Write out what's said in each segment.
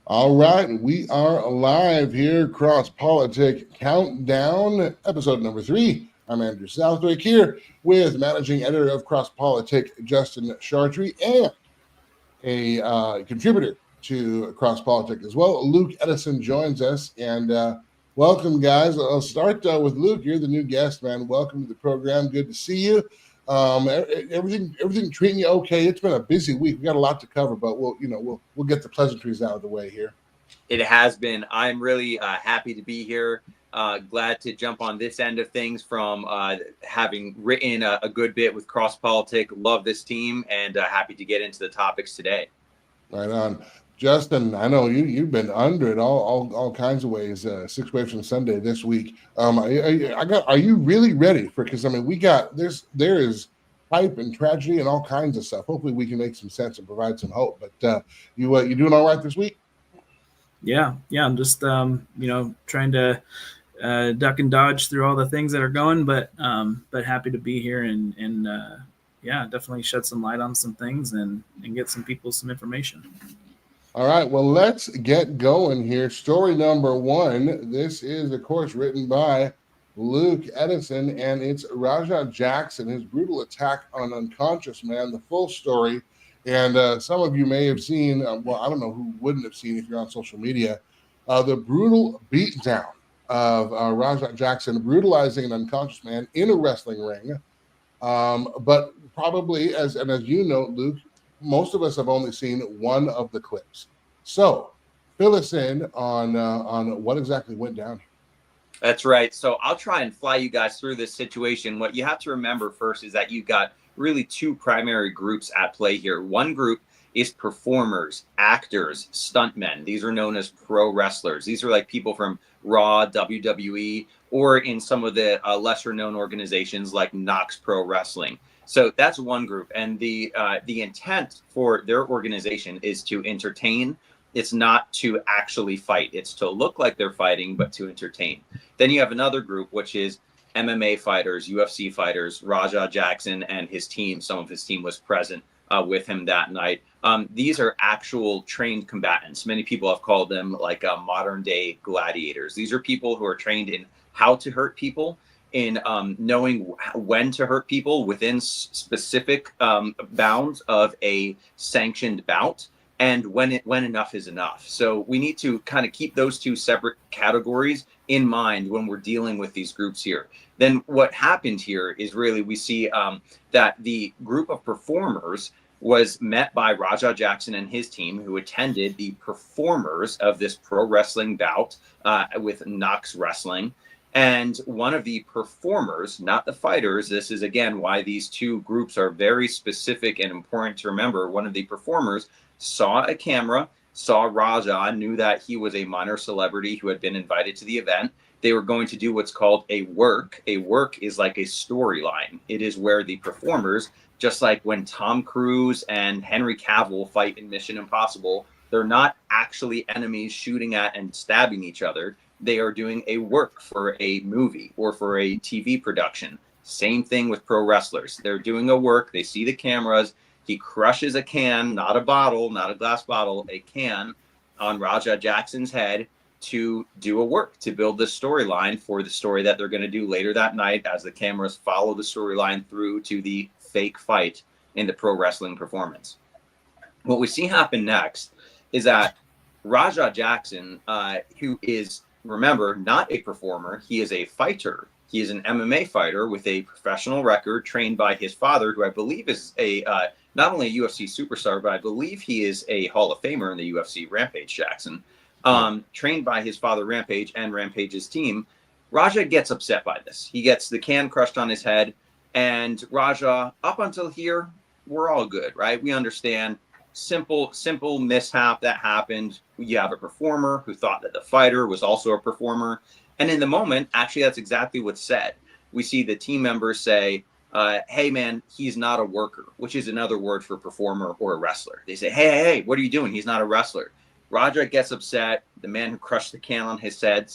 All right, we are live here, CrossPolitic Countdown, episode number 3. I'm Andrew Southwick here with managing editor of CrossPolitic, Justin Chartrey, and a contributor to CrossPolitic as well. Luke Edison joins us, and welcome, guys. I'll start with Luke. You're the new guest, man. Welcome to the program. Good to see you. Everything treating you okay? It's been a busy week. We got a lot to cover, but we'll get the pleasantries out of the way here. It has been. I'm really happy to be here. Glad to jump on this end of things from having written a good bit with CrossPolitic. Love this team and happy to get into the topics today. Right on. Justin, I know you've been under it all kinds of ways. 6 waves from Sunday this week. Are you really ready for? Because I mean, there is hype and tragedy and all kinds of stuff. Hopefully, we can make some sense and provide some hope. But you doing all right this week? Yeah. I'm just trying to duck and dodge through all the things that are going, but happy to be here and definitely shed some light on some things and get some people some information. All right, well, let's get going here. Story number 1. This is, of course, written by Luke Edison, and it's Rajah Jackson, his brutal attack on an unconscious man. The full story, and some of you may have seen, well, I don't know who wouldn't have seen if you're on social media, the brutal beatdown of Rajah Jackson brutalizing an unconscious man in a wrestling ring. But probably, as you know, Luke, most of us have only seen one of the clips. So fill us in on what exactly went down here. That's right. So I'll try and fly you guys through this situation. What you have to remember first is that you've got really 2 primary groups at play here. One group is performers, actors, stuntmen. These are known as pro wrestlers. These are like people from Raw, WWE, or in some of the lesser known organizations like Knox Pro Wrestling. So that's one group, and the intent for their organization is to entertain. It's not to actually fight. It's to look like they're fighting, but to entertain. Then you have another group, which is MMA fighters, UFC fighters. Rajah Jackson and his team, some of his team was present with him that night. These are actual trained combatants. Many people have called them like modern day gladiators. These are people who are trained in how to hurt people, in knowing when to hurt people within specific bounds of a sanctioned bout, and when enough is enough. So we need to kind of keep those 2 separate categories in mind when we're dealing with these groups here. Then what happened here is really we see that the group of performers was met by Rajah Jackson and his team, who attended the performers of this pro wrestling bout with Knox Wrestling. And one of the performers, not the fighters, this is again why these 2 groups are very specific and important to remember. One of the performers saw a camera, saw Rajah, knew that he was a minor celebrity who had been invited to the event. They were going to do what's called a work. A work is like a storyline. It is where the performers, just like when Tom Cruise and Henry Cavill fight in Mission Impossible, they're not actually enemies shooting at and stabbing each other. They are doing a work for a movie or for a TV production. Same thing with pro wrestlers. They're doing a work. They see the cameras. He crushes a can, not a bottle, not a glass bottle, a can on Rajah Jackson's head to do a work, to build the storyline for the story that they're going to do later that night as the cameras follow the storyline through to the fake fight in the pro wrestling performance. What we see happen next is that Rajah Jackson, who is, remember, not a performer, he is a fighter. He is an MMA fighter with a professional record, trained by his father, who I believe is not only a UFC superstar, but I believe he is a Hall of Famer in the UFC, Rampage Jackson. Trained by his father, Rampage, and Rampage's team. Rajah gets upset by this. He gets the can crushed on his head, and Rajah, up until here, we're all good, right? We understand. Simple mishap that happened. You have a performer who thought that the fighter was also a performer. And in the moment, actually, that's exactly what's said. We see the team members say, hey, man, he's not a worker, which is another word for performer or a wrestler. They say, hey, what are you doing? He's not a wrestler. Rajah gets upset. The man who crushed the can on his head,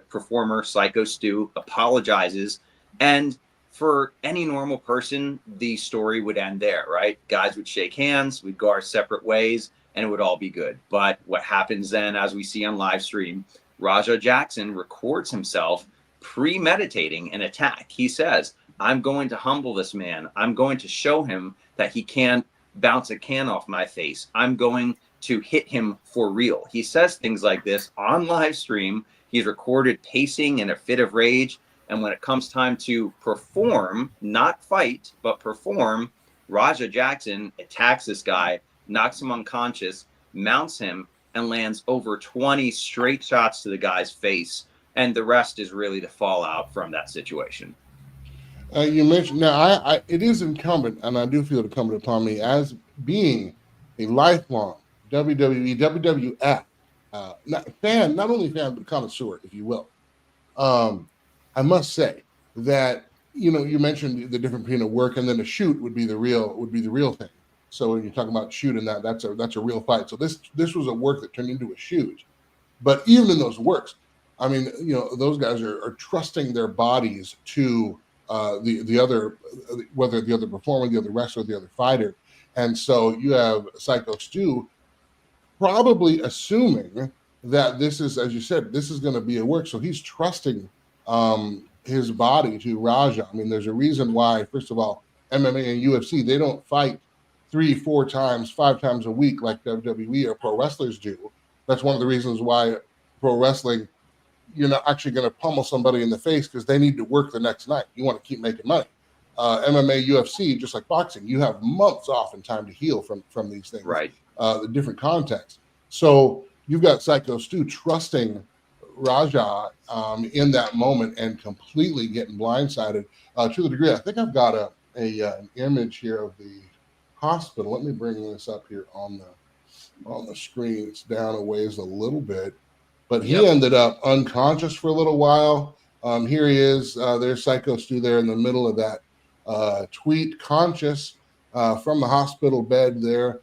performer Psycho Stu, apologizes. And for any normal person, the story would end there, right? Guys would shake hands. We'd go our separate ways. and it would all be good. But what happens then, as we see on live stream, Raja Jackson records himself premeditating an attack. He says, I'm going to humble this man. I'm going to show him that he can't bounce a can off my face. I'm going to hit him for real. He says things like this on live stream. He's recorded pacing in a fit of rage. And when it comes time to perform, not fight, but perform, Raja Jackson attacks this guy, knocks him unconscious, mounts him, and lands over 20 straight shots to the guy's face. And the rest is really the fallout from that situation. You mentioned now. It is incumbent, and I do feel it incumbent upon me as being a lifelong WWE, WWF not only fan but connoisseur, if you will. I must say that you mentioned the difference between a work and then a shoot would be the real thing. So when you're talking about shooting, that's a real fight. So this was a work that turned into a shoot. But even in those works, I mean, those guys are trusting their bodies to the other, whether the other performer, the other wrestler, the other fighter. And so you have Psycho Stu probably assuming that this is, as you said, this is going to be a work. So he's trusting his body to Raja. I mean, there's a reason why, first of all, MMA and UFC, they don't fight 3, 4 times, 5 times a week like WWE or pro wrestlers do. That's one of the reasons why pro wrestling, you're not actually going to pummel somebody in the face because they need to work the next night. You want to keep making money. MMA, UFC, just like boxing, you have months off in time to heal from these things. Right. The different contexts. So you've got Psycho Stu trusting Raja in that moment and completely getting blindsided to the degree. I think I've got an image here of the hospital. Let me bring this up here on the screen. It's down a ways a little bit, but he ended up unconscious for a little while. Here he is. There's Psycho Stu there in the middle of that tweet, conscious from the hospital bed there.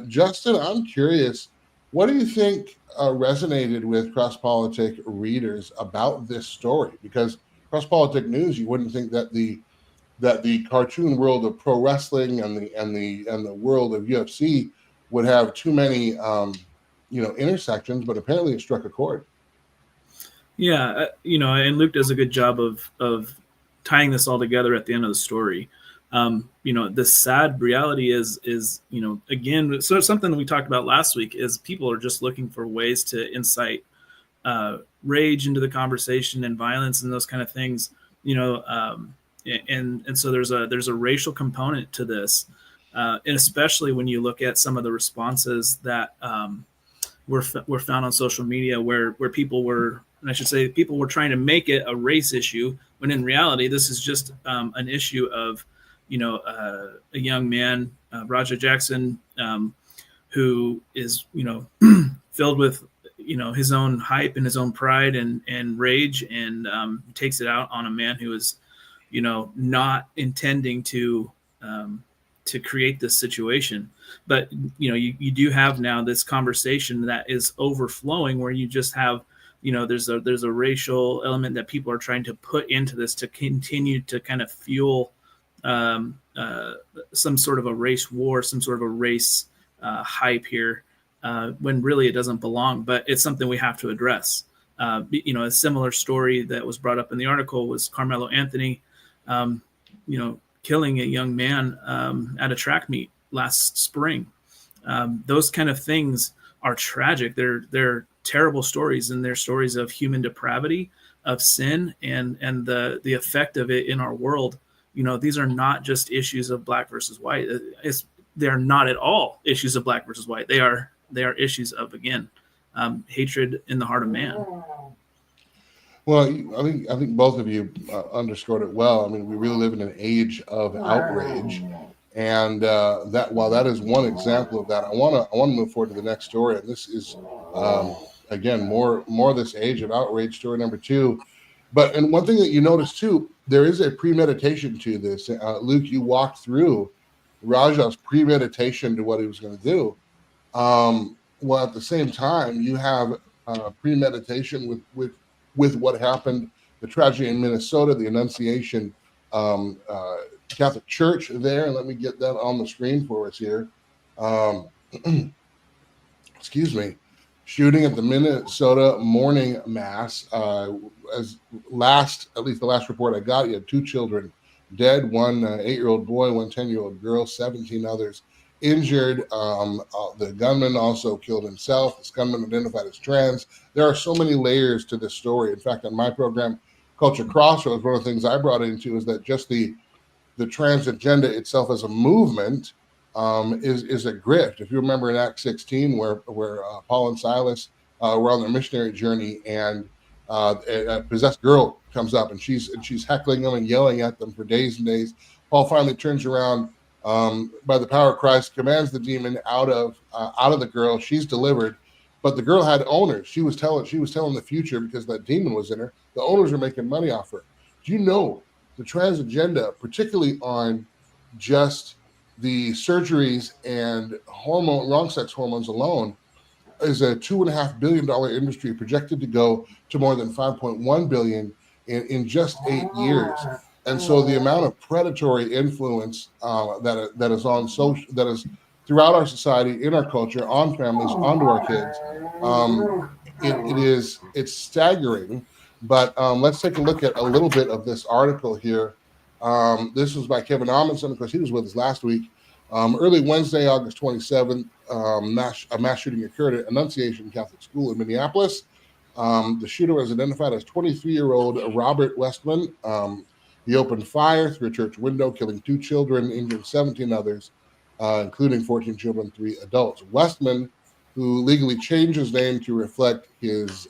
Justin, I'm curious, what do you think resonated with CrossPolitic readers about this story? Because CrossPolitic News, you wouldn't think that the cartoon world of pro wrestling and the world of UFC would have too many intersections, but apparently it struck a chord. Yeah, and Luke does a good job of tying this all together at the end of the story. The sad reality is again, so something that we talked about last week is people are just looking for ways to incite rage into the conversation and violence and those kind of things, and so there's a racial component to this, and especially when you look at some of the responses that were found on social media where people were, and I should say people were trying to make it a race issue when in reality this is just an issue of a young man, Raja Jackson, who is, filled with, his own hype and his own pride and rage, and takes it out on a man who is, not intending to create this situation. But, you do have now this conversation that is overflowing where you just have, there's a racial element that people are trying to put into this to continue to kind of fuel some sort of a race war, some sort of a race hype here, when really it doesn't belong, but it's something we have to address. A similar story that was brought up in the article was Carmelo Anthony, killing a young man at a track meet last spring. Those kind of things are tragic. They're terrible stories, and they're stories of human depravity, of sin, and the effect of it in our world. These are not just issues of black versus white. They're not at all issues of black versus white. They are issues of, again, hatred in the heart of man. Well, I think both of you underscored it well. I mean, we really live in an age of outrage, and that while that is one example of that, I want to move forward to the next story, and this is again more this age of outrage. Story number 2. And one thing that you notice too, there is a premeditation to this. Luke, you walked through Raja's premeditation to what he was going to do. Well, at the same time, you have premeditation with what happened, the tragedy in Minnesota, the Annunciation Catholic Church there. And let me get that on the screen for us here. shooting at the Minnesota morning mass. At least the last report I got, you had 2 children dead, one 8-year-old boy, one 10-year-old girl, 17 others injured. The gunman also killed himself. This gunman identified as trans. There are so many layers to this story. In fact, on my program, Culture Crossroads, one of the things I brought into is that just the trans agenda itself as a movement is a grift. If you remember in Acts 16, where Paul and Silas were on their missionary journey, and a possessed girl comes up and she's heckling them and yelling at them for days and days. Paul finally turns around by the power of Christ, commands the demon out of the girl. She's delivered, but the girl had owners. She was telling the future because that demon was in her. The owners were making money off her. Do you know the trans agenda, particularly on just the surgeries and wrong sex hormones alone, is a $2.5 billion industry projected to go to more than 5.1 billion in just 8 years. And so the amount of predatory influence that is on social, that is throughout our society, in our culture, on families, onto our kids, it's staggering. But let's take a look at a little bit of this article here. This was by Kevin Amundsen. Of course, he was with us last week. Early Wednesday, August 27th, a mass shooting occurred at Annunciation Catholic School in Minneapolis. The shooter was identified as 23-year-old Robert Westman. He opened fire through a church window, killing 2 children, injuring 17 others, including 14 children, 3 adults. Westman, who legally changed his name to reflect his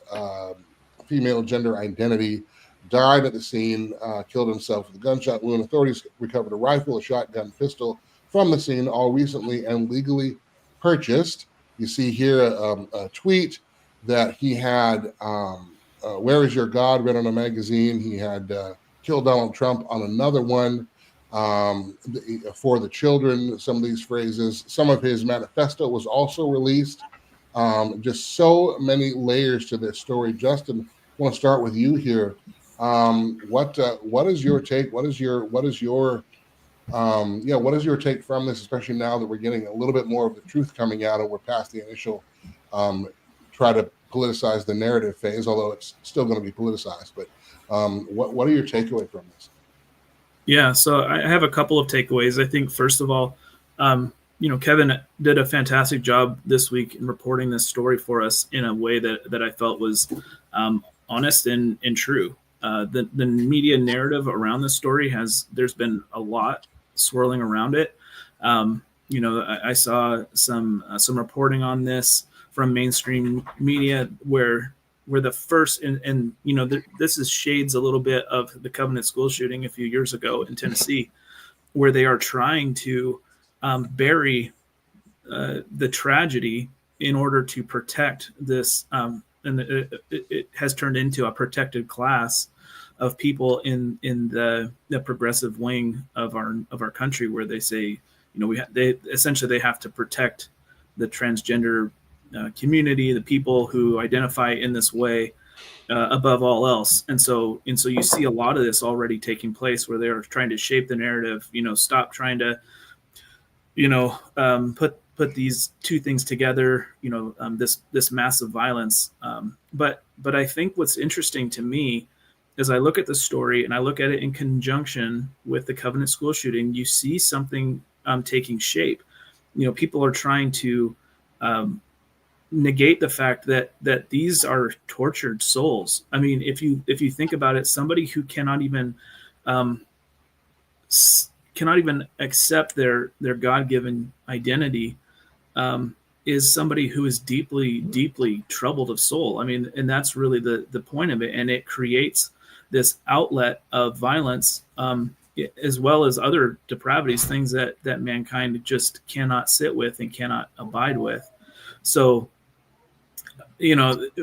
female gender identity, died at the scene, killed himself with a gunshot wound. Authorities recovered a rifle, a shotgun, pistol from the scene, all recently and legally purchased. You see here a tweet that he had, "Where is your God?" read on a magazine. He had killed Donald Trump on another one. For the children, some of these phrases. Some of his manifesto was also released. Just so many layers to this story. Justin, I want to start with you here. What is your take? What is your take from this, especially now that we're getting a little bit more of the truth coming out and we're past the initial try to politicize the narrative phase, although it's still going to be politicized. But what are your takeaway from this? Yeah, so I have a couple of takeaways. I think, first of all, Kevin did a fantastic job this week in reporting this story for us in a way that I felt was honest and true. The media narrative around this story there's been a lot swirling around it. I saw some reporting on this from mainstream media where the first this is shades a little bit of the Covenant school shooting a few years ago in Tennessee, where they are trying to bury the tragedy in order to protect this, and it has turned into a protected class of people in the progressive wing of our country, where they say, they essentially have to protect the transgender community, the people who identify in this way, above all else. And so you see a lot of this already taking place, where they're trying to shape the narrative, stop trying to, put these two things together, this massive violence. But I think what's interesting to me as I look at the story and I look at it in conjunction with the Covenant school shooting, you see something taking shape. People are trying to negate the fact that these are tortured souls. I mean, if you think about it, somebody who cannot even accept their God-given identity is somebody who is deeply, deeply troubled of soul. I mean, and that's really the point of it. And it creates this outlet of violence, as well as other depravities, things that mankind just cannot sit with and cannot abide with. So,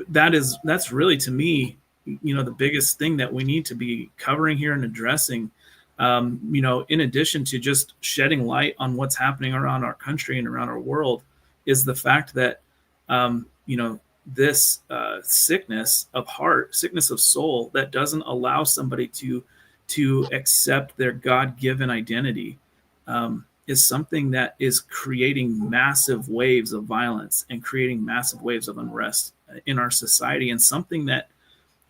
that's really, to me, the biggest thing that we need to be covering here and addressing, in addition to just shedding light on what's happening around our country and around our world, is the fact that, this sickness of heart, sickness of soul, that doesn't allow somebody to accept their God-given identity, is something that is creating massive waves of violence and creating massive waves of unrest in our society, and something that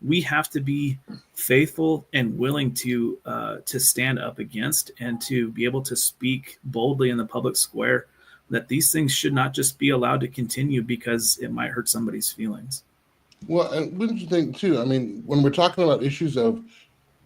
we have to be faithful and willing to stand up against, and to be able to speak boldly in the public square that these things should not just be allowed to continue because it might hurt somebody's feelings. Well, and wouldn't you think too? I mean, when we're talking about issues of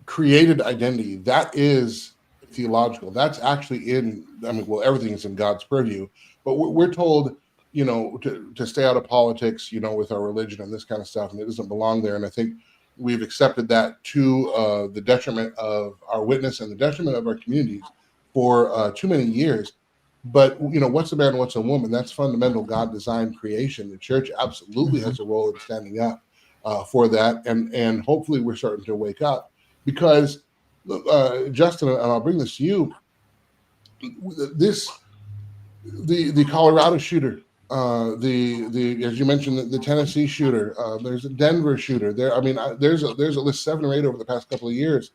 created identity, that is theological. That's actually everything is in God's purview, but we're told, to stay out of politics, with our religion and this kind of stuff, and it doesn't belong there. And I think we've accepted that to the detriment of our witness and the detriment of our communities for too many years. But, what's a man, what's a woman? That's fundamental God designed creation. The church absolutely has a role in standing up for that. And hopefully we're starting to wake up, because, Justin, and I'll bring this to you, the Colorado shooter, as you mentioned, the Tennessee shooter, there's a Denver shooter there. I mean, there's at least 7 or 8 over the past couple of years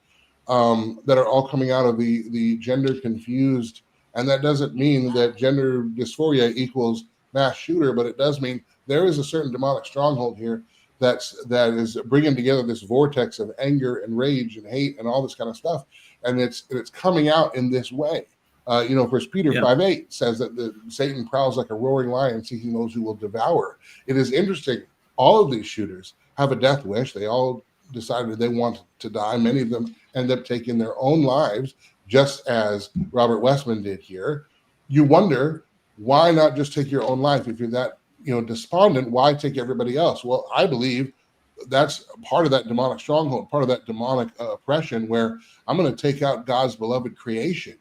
that are all coming out of the gender confused. And that doesn't mean that gender dysphoria equals mass shooter, but it does mean there is a certain demonic stronghold here that is bringing together this vortex of anger and rage and hate and all this kind of stuff, and it's coming out in this way. 1 Peter 5:8 says that Satan prowls like a roaring lion, seeking those who will devour. It is interesting. All of these shooters have a death wish. They all decided they want to die. Many of them end up taking their own lives, just as Robert Westman did here. You wonder, why not just take your own life? If you're that, despondent, why take everybody else? Well, I believe that's part of that demonic stronghold, part of that demonic oppression, where I'm going to take out God's beloved creation.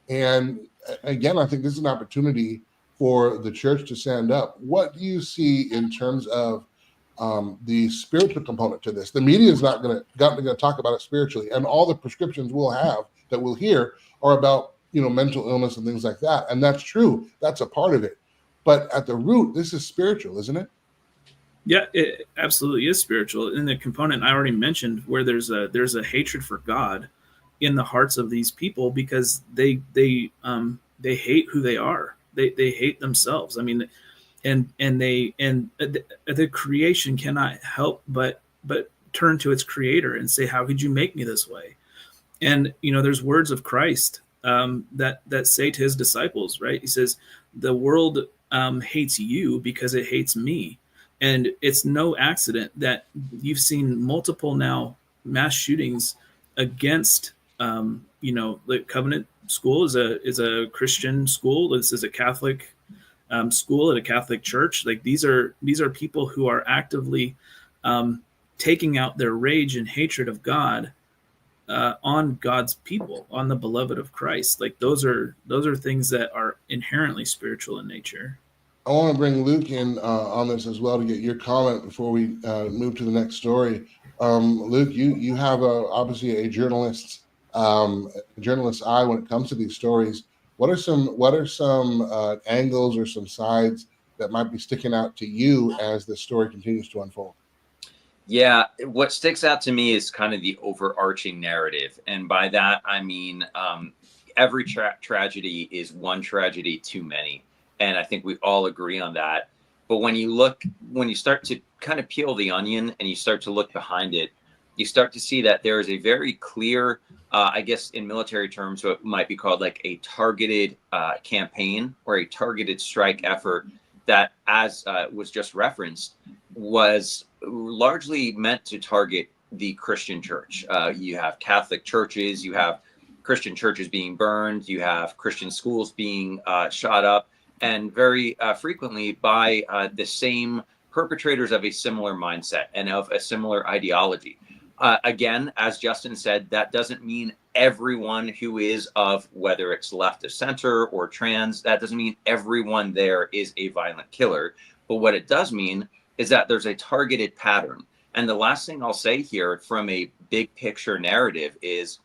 And again, I think this is an opportunity for the church to stand up. What do you see in terms of the spiritual component to this? The media is not going to talk about it spiritually, and all the prescriptions we'll hear are about mental illness and things like that, and that's true. That's a part of it, but at the root, this is spiritual, isn't it? Yeah, it absolutely is spiritual. In the component I already mentioned, where there's a hatred for God in the hearts of these people, because they hate who they are. They hate themselves. I mean, and the creation cannot help but turn to its creator and say, how could you make me this way? And there's words of Christ that say to his disciples, right? He says, the world hates you because it hates me. And it's no accident that you've seen multiple now mass shootings against the Covenant School is a Christian school. This is a Catholic school at a Catholic church. Like, these are people who are actively taking out their rage and hatred of God on God's people, on the beloved of Christ. Like, those are things that are inherently spiritual in nature. I want to bring Luke in on this as well to get your comment before we move to the next story. Luke, you have obviously a journalist's eye when it comes to these stories. What are some angles or some sides that might be sticking out to you as the story continues to unfold? Yeah, what sticks out to me is kind of the overarching narrative. And by that, I mean, every tragedy is one tragedy too many. And I think we all agree on that. But when you start to kind of peel the onion and you start to look behind it, you start to see that there is a very clear, I guess in military terms, what might be called like a targeted campaign or a targeted strike effort that, as was just referenced, was largely meant to target the Christian church. You have Catholic churches, you have Christian churches being burned, you have Christian schools being shot up, and very frequently by the same perpetrators of a similar mindset and of a similar ideology. Again, as Justin said, that doesn't mean everyone who is of, whether it's left of center or trans, that doesn't mean everyone there is a violent killer. But what it does mean is that there's a targeted pattern. And the last thing I'll say here from a big picture narrative is,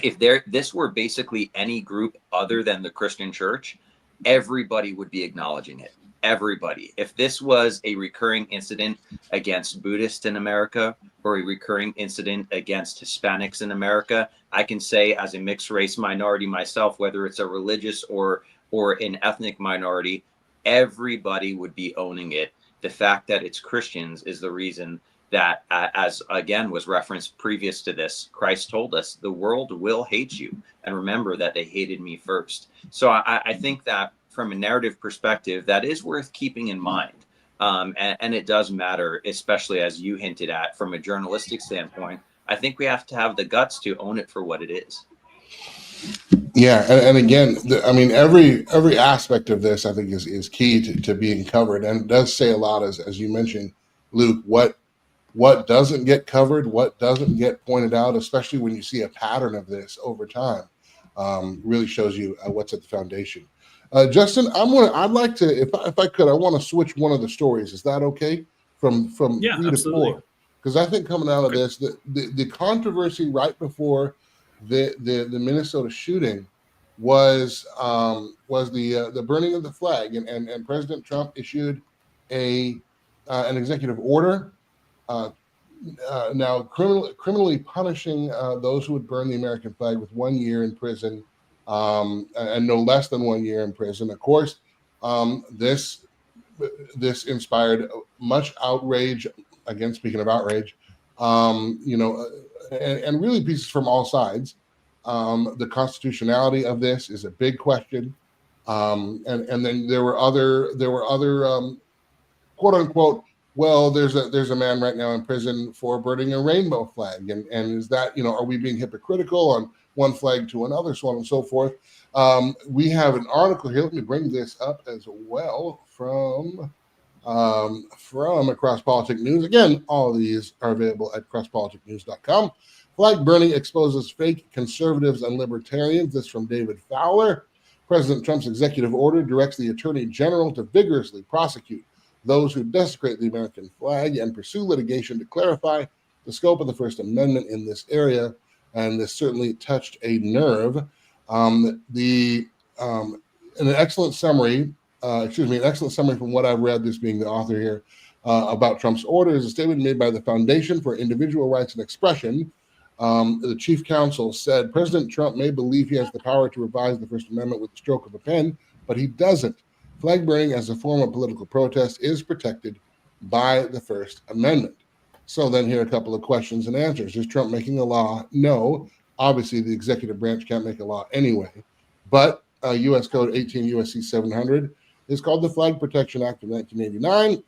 if this were basically any group other than the Christian church, everybody would be acknowledging it. everybody. If this was a recurring incident against Buddhists in America or a recurring incident against Hispanics in America, I can say as a mixed race minority myself, whether it's a religious or an ethnic minority, everybody would be owning it. The fact that it's Christians is the reason that, as again was referenced previous to this, Christ told us the world will hate you, and remember that they hated me first. So I think that from a narrative perspective, that is worth keeping in mind. And it does matter, especially as you hinted at, from a journalistic standpoint. I think we have to have the guts to own it for what it is. Yeah, and again, I mean, every aspect of this, I think, is key to being covered, and it does say a lot, as you mentioned, Luke, what doesn't get covered, what doesn't get pointed out, especially when you see a pattern of this over time, really shows you what's at the foundation. Justin, I'd like to, if I could, I want to switch one of the stories. Is that okay? From Yeah, 3 absolutely. to 4, because I think coming out of this, the controversy right before the Minnesota shooting was the burning of the flag, and President Trump issued an executive order. Now criminally punishing those who would burn the American flag with 1 year in prison, and no less than 1 year in prison. Of course, this inspired much outrage. Again, speaking of outrage, and really pieces from all sides. The constitutionality of this is a big question, and then there were other quote unquote, well, there's a man right now in prison for burning a rainbow flag, and is that, are we being hypocritical on one flag to another, so on and so forth. We have an article here. Let me bring this up as well from CrossPolitic News. Again, all of these are available at crosspoliticnews.com. Flag burning exposes fake conservatives and libertarians. This from David Fowler. President Trump's executive order directs the Attorney General to vigorously prosecute those who desecrate the American flag and pursue litigation to clarify the scope of the First Amendment in this area. And this certainly touched a nerve. An excellent summary from what I've read, this being the author here, about Trump's order, is a statement made by the Foundation for Individual Rights and Expression. The chief counsel said, President Trump may believe he has the power to revise the First Amendment with the stroke of a pen, but he doesn't. Flag burning as a form of political protest is protected by the First Amendment. So then here are a couple of questions and answers. Is Trump making a law? No. Obviously, the executive branch can't make a law anyway. But U.S. Code 18 U.S.C. 700 is called the Flag Protection Act of 1989,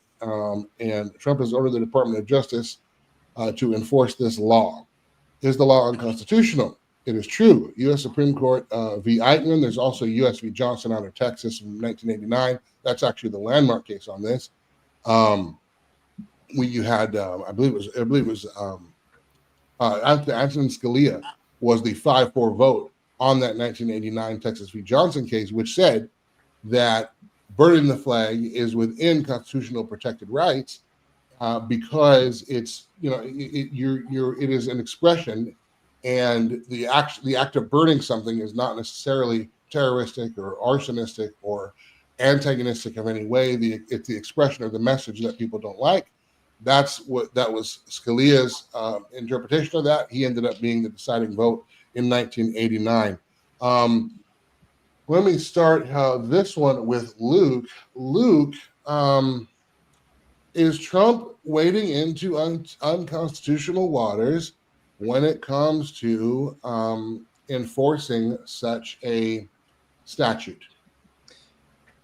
and Trump has ordered the Department of Justice to enforce this law. Is the law unconstitutional? It is true. U.S. Supreme Court v. Eichmann. There's also U.S. v. Johnson out of Texas from 1989. That's actually the landmark case on this. You had, I believe it was Antonin Scalia was the 5-4 vote on that 1989 Texas v. Johnson case, which said that burning the flag is within constitutional protected rights because it's it is an expression, and the act of burning something is not necessarily terroristic or arsonistic or antagonistic of any way. It's the expression of the message that people don't like. That was Scalia's interpretation of that. He ended up being the deciding vote in 1989. Let me start this one with Luke. Luke, is Trump wading into unconstitutional waters when it comes to enforcing such a statute?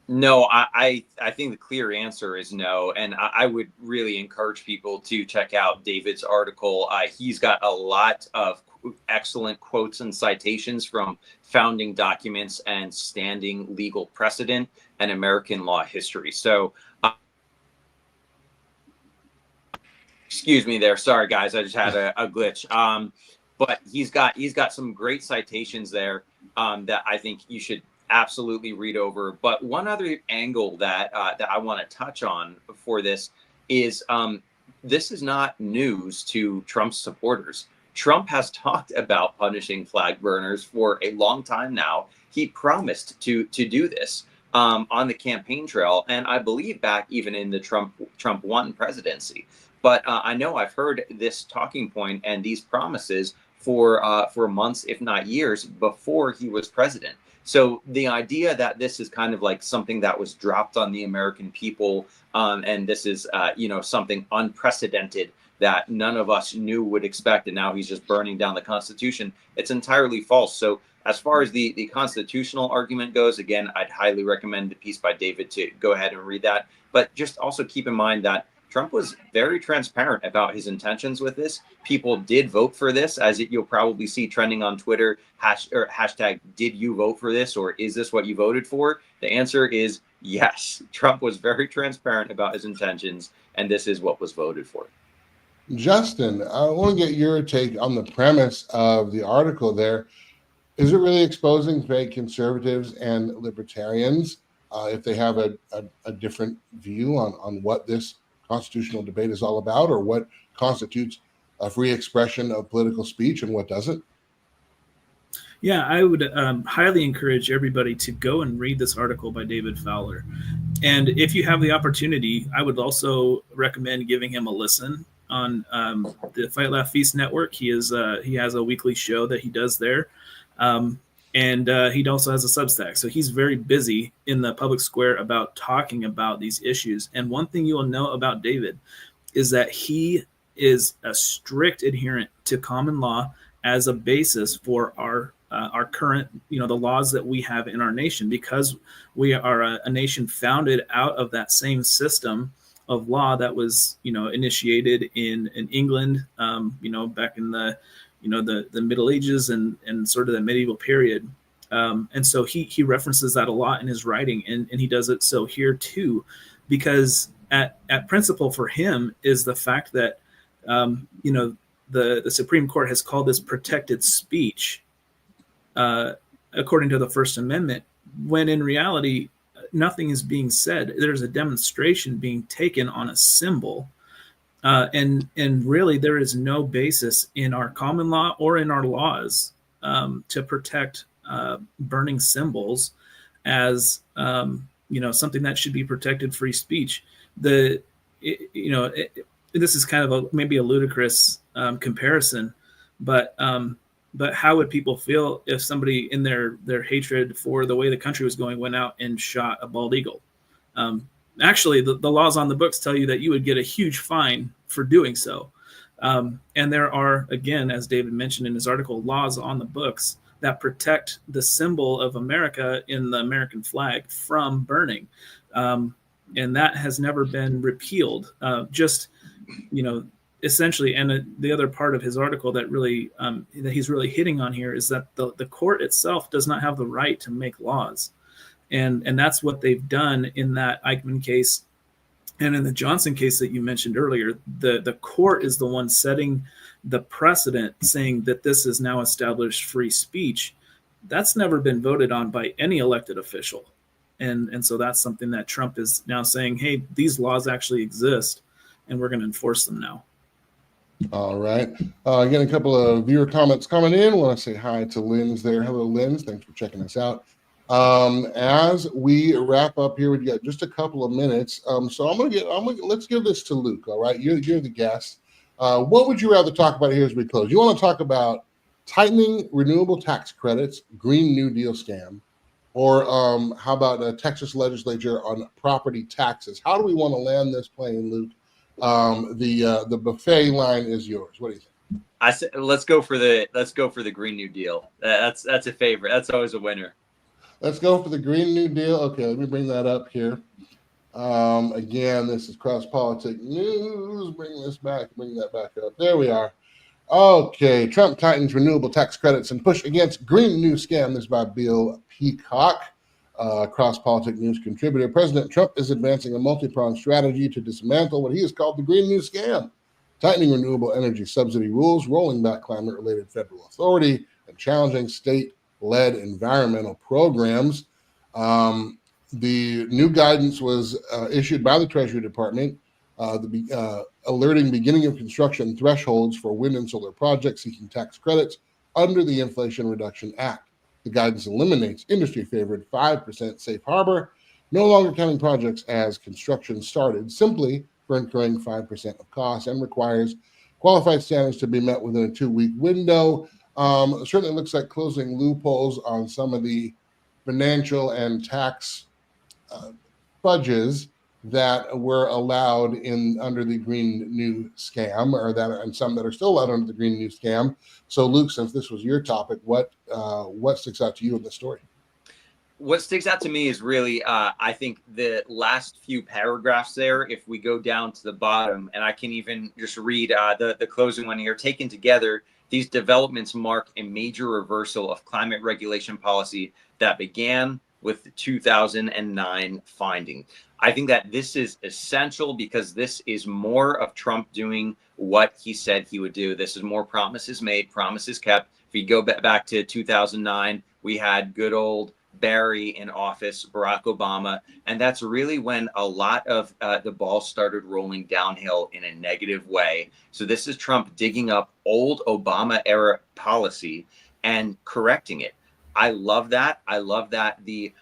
No, I think the clear answer is no. And I would really encourage people to check out David's article. He's got a lot of excellent quotes and citations from founding documents and standing legal precedent and American law history. So, excuse me there. Sorry, guys. I just had a glitch. But he's got some great citations there that I think you should absolutely read over. But one other angle that I want to touch on for this is this is not news to Trump's supporters. Trump has talked about punishing flag burners for a long time now. He promised to do this. on the campaign trail, and I believe back even in the Trump 1 presidency. But I know I've heard this talking point and these promises for months, if not years, before he was president. So the idea that this is kind of like something that was dropped on the American people, and this is something unprecedented that none of us knew would expect, and now he's just burning down the Constitution, it's entirely false. So as far as the constitutional argument goes, again, I'd highly recommend the piece by David to go ahead and read that. But just also keep in mind that Trump was very transparent about his intentions with this. People did vote for this, as you'll probably see trending on Twitter, hashtag did you vote for this, or is this what you voted for? The answer is yes. Trump was very transparent about his intentions, and this is what was voted for. Justin, I want to get your take on the premise of the article there. Is it really exposing fake conservatives and libertarians if they have a different view on what this constitutional debate is all about, or what constitutes a free expression of political speech and what doesn't? Yeah, I would highly encourage everybody to go and read this article by David Fowler. And if you have the opportunity, I would also recommend giving him a listen on the Fight Laugh Feast Network. He has a weekly show that he does there. And he also has a Substack. So he's very busy in the public square about talking about these issues. And one thing you will know about David is that he is a strict adherent to common law as a basis for our current, the laws that we have in our nation, because we are a nation founded out of that same system of law that was, initiated in England, back in the Middle Ages and sort of the medieval period. And so he references that a lot in his writing, and he does it so here too, because at principle for him is the fact that, the Supreme Court has called this protected speech, according to the First Amendment, when in reality, nothing is being said. There's a demonstration being taken on a symbol. And really, there is no basis in our common law or in our laws to protect burning symbols as something that should be protected free speech. This is kind of maybe a ludicrous comparison, but how would people feel if somebody in their hatred for the way the country was going went out and shot a bald eagle? Actually, the laws on the books tell you that you would get a huge fine for doing so. And there are, again, as David mentioned in his article, laws on the books that protect the symbol of America in the American flag from burning. And that has never been repealed. Essentially, and the other part of his article that really that he's really hitting on here is that the court itself does not have the right to make laws. And that's what they've done in that Eichmann case and in the Johnson case that you mentioned earlier. The court is the one setting the precedent, saying that this is now established free speech. That's never been voted on by any elected official. And so that's something that Trump is now saying, hey, these laws actually exist, and we're going to enforce them now. All right. Again, a couple of viewer comments coming in. I want to say hi to Lynn's there. Hello, Lynn's. Thanks for checking us out. As we wrap up here, we've got just a couple of minutes. So let's give this to Luke. All right. You're the guest. What would you rather talk about here as we close? You want to talk about tightening renewable tax credits, Green New Deal scam, or how about a Texas legislature on property taxes? How do we want to land this plane, Luke? The buffet line is yours. What do you think? I said, let's go for the Green New Deal. That's a favorite. That's always a winner. Let's go for the Green New Deal. Okay, let me bring that up here. Again, this is CrossPolitic News. Bring that back up. There we are. Okay, Trump tightens renewable tax credits and push against Green New scam. This is by Bill Peacock, CrossPolitic News contributor. President Trump is advancing a multi-pronged strategy to dismantle what he has called the Green New scam, tightening renewable energy subsidy rules, rolling back climate-related federal authority, and challenging state-led environmental programs. The new guidance was issued by the Treasury Department, alerting beginning of construction thresholds for wind and solar projects seeking tax credits under the Inflation Reduction Act. The guidance eliminates industry-favored 5% safe harbor no longer counting projects as construction started, simply for incurring 5% of costs, and requires qualified standards to be met within a 2-week window. Certainly looks like closing loopholes on some of the financial and tax fudges that were allowed in under the Green New Scam, or that, and some that are still allowed under the Green New Scam. So, Luke, since this was your topic, what sticks out to you in the story? What sticks out to me is really, I think the last few paragraphs there, if we go down to the bottom, and I can even just read the closing one here. Taken together, these developments mark a major reversal of climate regulation policy that began with the 2009 finding. I think that this is essential because this is more of Trump doing what he said he would do. This is more promises made, promises kept. If you go back to 2009, we had good old Barry in office, Barack Obama, and that's really when a lot of the ball started rolling downhill in a negative way. So this is Trump digging up old Obama era policy and correcting it. I love that. I love that the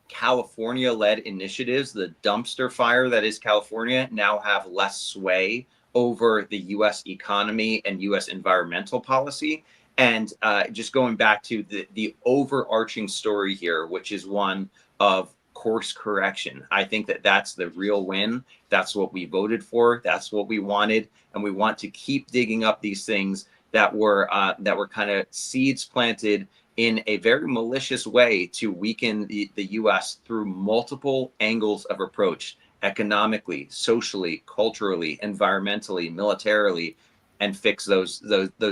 California-led initiatives, the dumpster fire that is California, now have less sway over the U.S. economy and U.S. environmental policy. And just going back to the overarching story here, which is one of course correction. I think that that's the real win. That's what we voted for. That's what we wanted. And we want to keep digging up these things that were kind of seeds planted in a very malicious way to weaken the U.S. through multiple angles of approach, economically, socially, culturally, environmentally, militarily, and fix those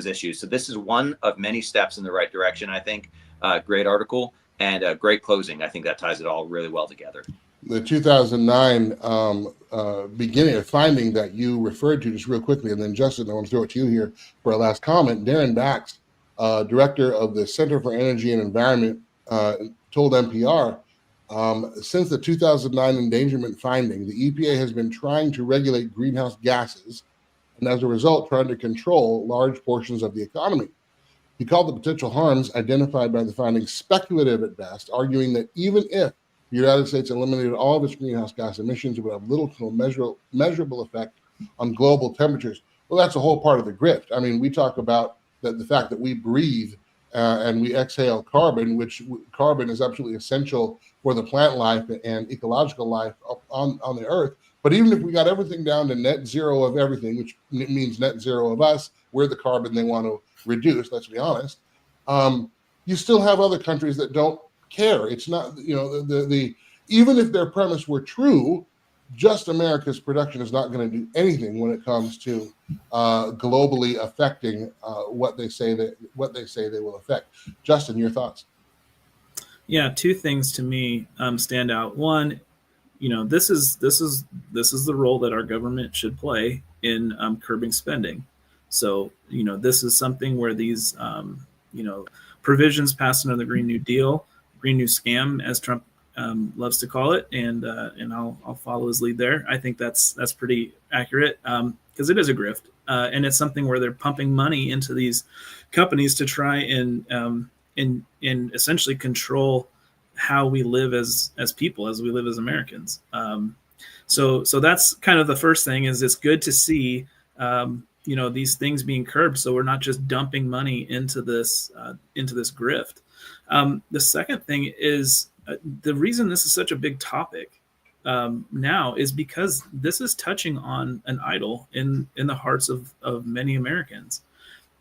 issues. So this is one of many steps in the right direction, I think. Great article and a great closing. I think that ties it all really well together. The 2009 beginning of finding that you referred to, just real quickly, and then Justin, I want to throw it to you here for a last comment. Darren Bax, director of the Center for Energy and Environment, told NPR, since the 2009 endangerment finding, the EPA has been trying to regulate greenhouse gases, and as a result, trying to control large portions of the economy. He called the potential harms identified by the findings speculative at best, arguing that even if the United States eliminated all of its greenhouse gas emissions, it would have little to no measurable effect on global temperatures. Well, that's a whole part of the grift. I mean, we talk about the fact that we breathe and we exhale carbon, which carbon is absolutely essential for the plant life and ecological life on the earth. But even if we got everything down to net zero of everything, which means net zero of us, we're the carbon they want to reduce, let's be honest, you still have other countries that don't care. It's not, even if their premise were true, just America's production is not going to do anything when it comes to globally affecting what they say they will affect. Justin, your thoughts? Yeah, two things to me stand out. One, this is the role that our government should play in curbing spending. So this is something where these provisions passed under the Green New Deal, Green New Scam, as Trump loves to call it, and I'll follow his lead there. I think that's pretty accurate because it is a grift, and it's something where they're pumping money into these companies to try and essentially control how we live as people, as we live as Americans. So that's kind of the first thing. Is it's good to see these things being curbed, so we're not just dumping money into this grift. The second thing is the reason this is such a big topic now is because this is touching on an idol in the hearts of many Americans.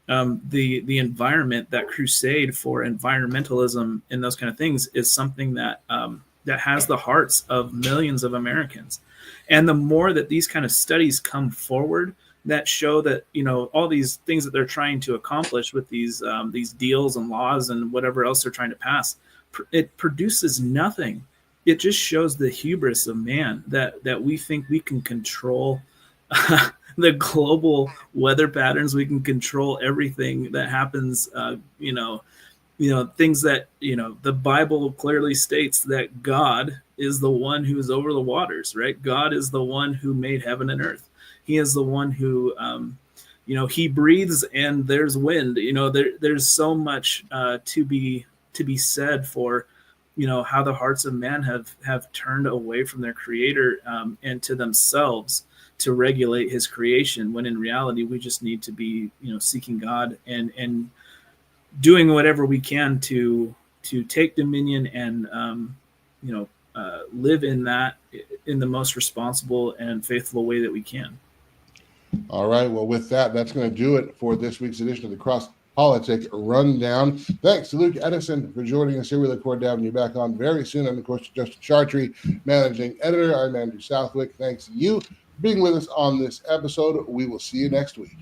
The environment, that crusade for environmentalism and those kind of things, is something that has the hearts of millions of Americans. And the more that these kind of studies come forward that show that all these things that they're trying to accomplish with these deals and laws and whatever else they're trying to pass, it produces nothing. It just shows the hubris of man that we think we can control the global weather patterns. We can control everything that happens. Things that the Bible clearly states that God is the one who is over the waters, right? God is the one who made heaven and earth. He is the one who he breathes and there's wind. There's so much to be said for how the hearts of man have turned away from their creator, and to themselves to regulate his creation, when in reality we just need to be seeking God and doing whatever we can to take dominion and live in that in the most responsible and faithful way that we can. All right. Well, with that, that's going to do it for this week's edition of the CrossPolitic Rundown. Thanks to Luke Edison for joining us here. We look forward to having you back on very soon. And of course, to Justin Chartree, managing editor. I'm Andrew Southwick. Thanks to you for being with us on this episode. We will see you next week.